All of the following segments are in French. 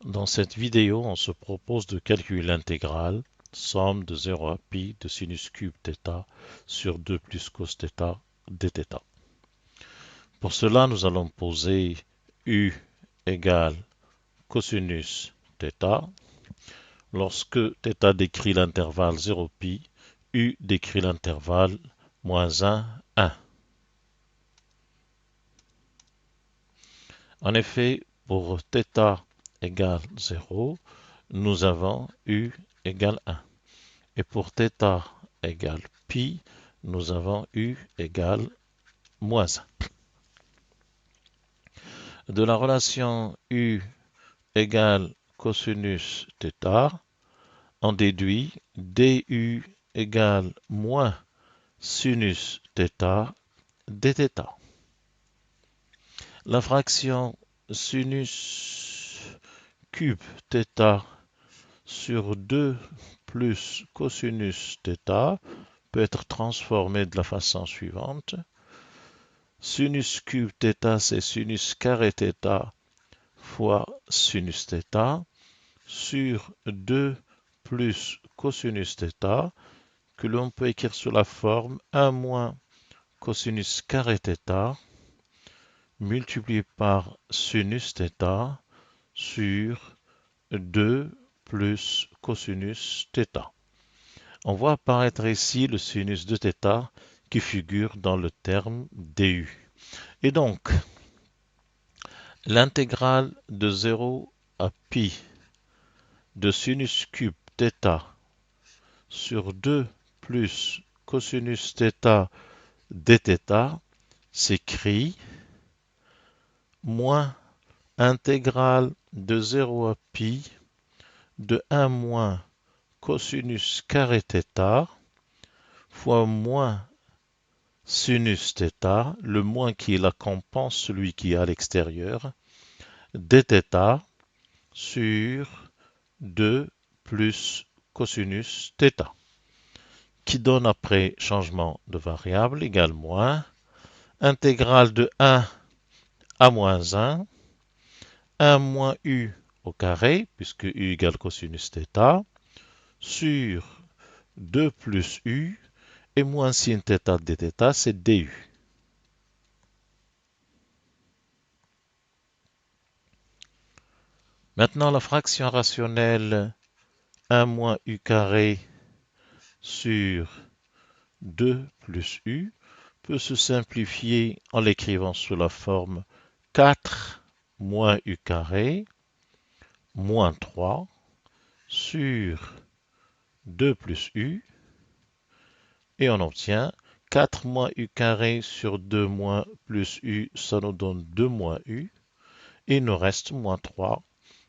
Dans cette vidéo, on se propose de calculer l'intégrale, somme de 0 à pi de sinus cube θ sur 2 plus cos θ dθ. Pour cela, nous allons poser u égale cosinus θ. Lorsque θ décrit l'intervalle 0 pi, u décrit l'intervalle moins 1, 1. En effet, pour θ égale 0, nous avons u égale 1. Et pour θ égale pi, nous avons u égale moins 1. De la relation u égale cosinus θ, on déduit du égale moins sinus θ dθ. La fraction sinus cube θ sur 2 plus cosinus θ peut être transformée de la façon suivante. Sinus cube θ, c'est sinus carré θ fois sinus θ sur 2 plus cosinus θ, que l'on peut écrire sous la forme 1 moins cosinus carré θ multiplié par sinus θ sur 2 plus cosinus θ. On voit apparaître ici le sinus de θ qui figure dans le terme du. Et donc, l'intégrale de 0 à pi de sinus cube θ sur 2 plus cosinus θ dθ s'écrit moins intégrale de 0 à pi de 1 moins cosinus carré θ fois moins sinus θ, le moins qui la compense, celui qui est à l'extérieur, dθ sur 2 plus cosinus θ, qui donne après changement de variable égale moins intégrale de 1 à moins 1, 1 moins u au carré, puisque u égale cosinus θ, sur 2 plus u, et moins sin θ dθ, c'est du. Maintenant, la fraction rationnelle 1 moins u carré sur 2 plus u peut se simplifier en l'écrivant sous la forme 4 moins u carré moins 3 sur 2 plus u, et on obtient 4 moins u carré sur 2 moins plus u, ça nous donne 2 moins u, et il nous reste moins 3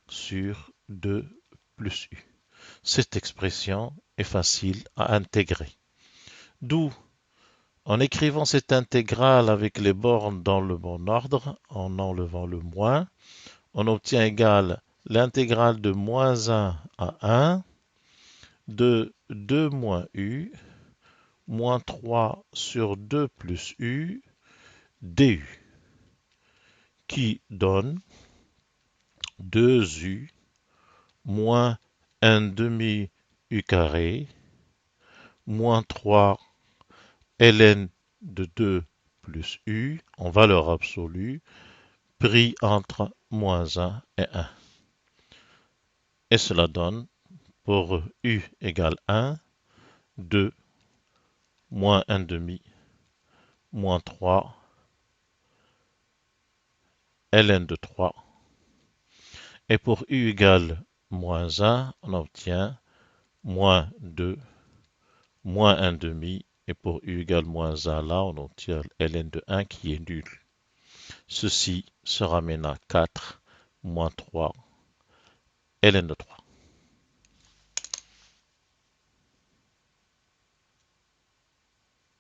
sur 2 plus u. Cette expression est facile à intégrer. D'où, en écrivant cette intégrale avec les bornes dans le bon ordre, en enlevant le moins, on obtient égal l'intégrale de moins 1 à 1 de 2 moins u moins 3 sur 2 plus u du, qui donne 2u moins 1 demi u carré moins 3 ln de 2 plus u en valeur absolue pris entre moins 1 et 1. Et cela donne pour u égale 1, 2 moins 1 demi moins 3 ln de 3. Et pour u égale moins 1, on obtient moins 2 moins 1 demi. Et pour u égale moins 1, là, on obtient ln de 1 qui est nul. Ceci se ramène à 4 moins 3 ln de 3.